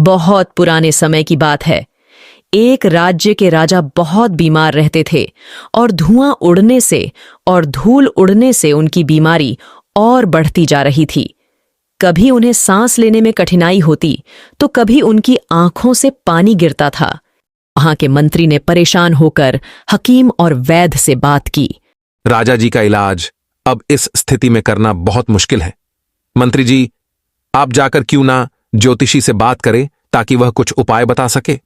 बहुत पुराने समय की बात है। एक राज्य के राजा बहुत बीमार रहते थे और धुआं उड़ने से और धूल उड़ने से उनकी बीमारी और बढ़ती जा रही थी। कभी उन्हें सांस लेने में कठिनाई होती तो कभी उनकी आंखों से पानी गिरता था। वहां के मंत्री ने परेशान होकर हकीम और वैद्य से बात की। राजा जी का इलाज अब इस स्थिति में करना बहुत मुश्किल है। मंत्री जी, आप जाकर क्यों ना ज्योतिषी से बात करें ताकि वह कुछ उपाय बता सके।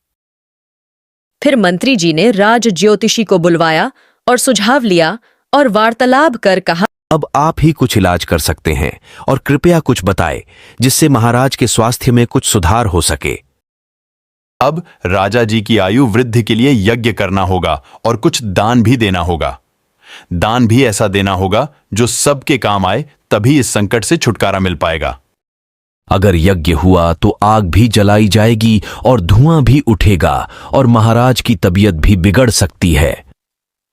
फिर मंत्री जी ने राज ज्योतिषी को बुलवाया और सुझाव लिया और वार्तालाप कर कहा, अब आप ही कुछ इलाज कर सकते हैं और कृपया कुछ बताएं जिससे महाराज के स्वास्थ्य में कुछ सुधार हो सके। अब राजा जी की आयु वृद्धि के लिए यज्ञ करना होगा और कुछ दान भी देना होगा। दान भी ऐसा देना होगा जो सबके काम आए, तभी इस संकट से छुटकारा मिल पाएगा। अगर यज्ञ हुआ तो आग भी जलाई जाएगी और धुआं भी उठेगा और महाराज की तबीयत भी बिगड़ सकती है।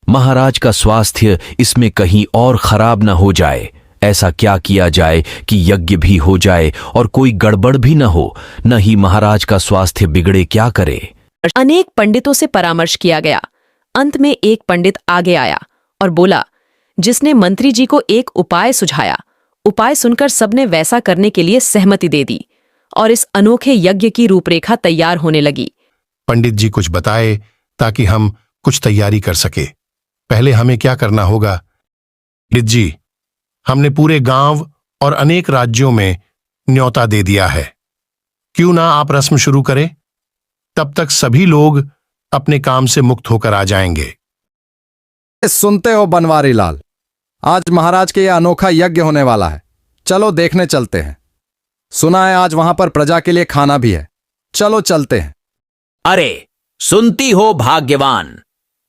महाराज का स्वास्थ्य इसमें कहीं और खराब न हो जाए। ऐसा क्या किया जाए कि यज्ञ भी हो जाए और कोई गड़बड़ भी न हो, न ही महाराज का स्वास्थ्य बिगड़े। क्या करे? अनेक पंडितों से परामर्श किया गया। अंत में एक पंडित आगे आया और बोला, जिसने मंत्री जी को एक उपाय सुझाया। उपाय सुनकर सबने वैसा करने के लिए सहमति दे दी और इस अनोखे यज्ञ की रूपरेखा तैयार होने लगी। पंडित जी कुछ बताए ताकि हम कुछ तैयारी कर सके। पहले हमें क्या करना होगा? पंडित जी, हमने पूरे गांव और अनेक राज्यों में न्योता दे दिया है। क्यों ना आप रस्म शुरू करें? तब तक सभी लोग अपने काम से मुक्त होकर आ जाएंगे। सुनते हो बनवारी लाल, आज महाराज के यह अनोखा यज्ञ होने वाला है। चलो देखने चलते हैं। सुना है आज वहां पर प्रजा के लिए खाना भी है। चलो चलते हैं। अरे सुनती हो भाग्यवान,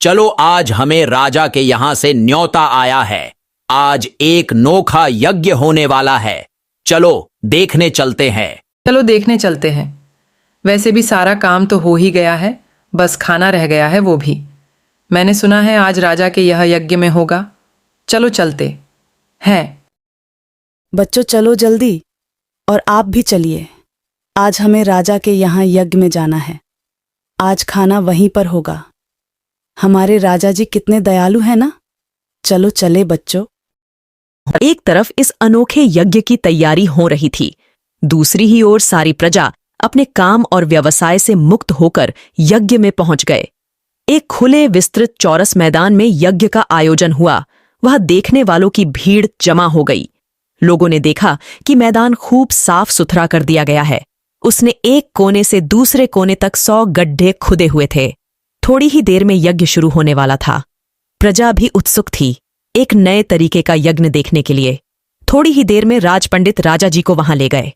चलो आज हमें राजा के यहां से न्योता आया है। आज एक नोखा यज्ञ होने वाला है। चलो देखने चलते हैं। चलो देखने चलते हैं। वैसे भी सारा काम तो हो ही गया है, बस खाना रह गया है, वो भी। मैंने सुना है आज राजा के यह यज्ञ में होगा। चलो चलते हैं। बच्चों चलो जल्दी, और आप भी चलिए। आज हमें राजा के यहाँ यज्ञ में जाना है। आज खाना वहीं पर होगा। हमारे राजा जी कितने दयालु हैं ना। चलो चले बच्चों। एक तरफ इस अनोखे यज्ञ की तैयारी हो रही थी, दूसरी ही ओर सारी प्रजा अपने काम और व्यवसाय से मुक्त होकर यज्ञ में पहुंच गए। एक खुले विस्तृत चौरस मैदान में यज्ञ का आयोजन हुआ। वह देखने वालों की भीड़ जमा हो गई। लोगों ने देखा कि मैदान खूब साफ सुथरा कर दिया गया है। उसने एक कोने से दूसरे कोने तक 100 गड्ढे खुदे हुए थे। थोड़ी ही देर में यज्ञ शुरू होने वाला था। प्रजा भी उत्सुक थी एक नए तरीके का यज्ञ देखने के लिए। थोड़ी ही देर में राजपंडित राजा जी को वहां ले गए।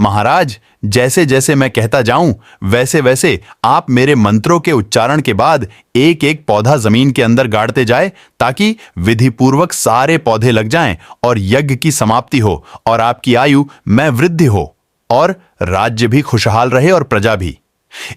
महाराज, जैसे जैसे मैं कहता जाऊं वैसे वैसे आप मेरे मंत्रों के उच्चारण के बाद एक एक पौधा जमीन के अंदर गाड़ते जाए, ताकि विधिपूर्वक सारे पौधे लग जाएं और यज्ञ की समाप्ति हो और आपकी आयु में वृद्धि हो और राज्य भी खुशहाल रहे और प्रजा भी।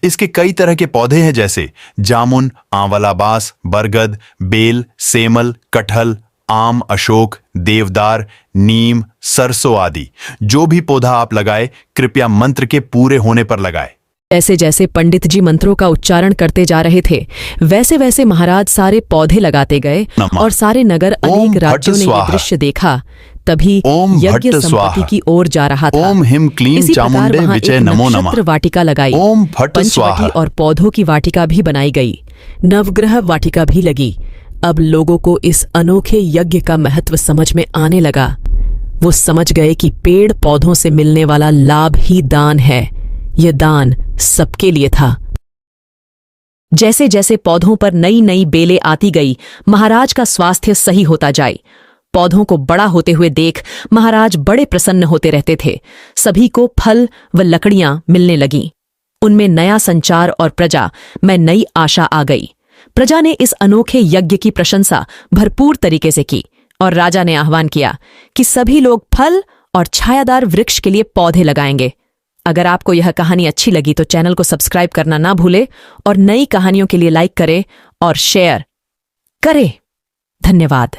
इसके कई तरह के पौधे हैं, जैसे जामुन, आंवला, बांस, बरगद, बेल, सेमल, कटहल, आम, अशोक, देवदार, नीम, सरसों आदि। जो भी पौधा आप लगाए, कृपया मंत्र के पूरे होने पर लगाए। जैसे जैसे पंडित जी मंत्रों का उच्चारण करते जा रहे थे, वैसे वैसे महाराज सारे पौधे लगाते गए और सारे नगर अनेक राज्यों ने यह दृश्य देखा। तभी यज्ञ संपत्ति की ओर जा रहा था। ओम हिम क्लीं चामुंडे विजय नमो नमः। नक्षत्र वाटिका लगाई, ओम फट स्वाहा। पंचवटी और पौधों की वाटिका भी बनाई गई। नवग्रह वाटिका भी लगी। अब लोगों को इस अनोखे यज्ञ का महत्व समझ में आने लगा। वो समझ गए कि पेड़ पौधों से मिलने वाला लाभ ही दान है। यह दान सबके लिए था। जैसे जैसे पौधों पर नई नई बेलें आती गई, महाराज का स्वास्थ्य सही होता जाए। पौधों को बड़ा होते हुए देख महाराज बड़े प्रसन्न होते रहते थे। सभी को फल व लकड़ियां मिलने लगीं। उनमें नया संचार और प्रजा में नई आशा आ गई। प्रजा ने इस अनोखे यज्ञ की प्रशंसा भरपूर तरीके से की और राजा ने आह्वान किया कि सभी लोग फल और छायादार वृक्ष के लिए पौधे लगाएंगे। अगर आपको यह कहानी अच्छी लगी तो चैनल को सब्सक्राइब करना ना भूले और नई कहानियों के लिए लाइक करें और शेयर करें। धन्यवाद।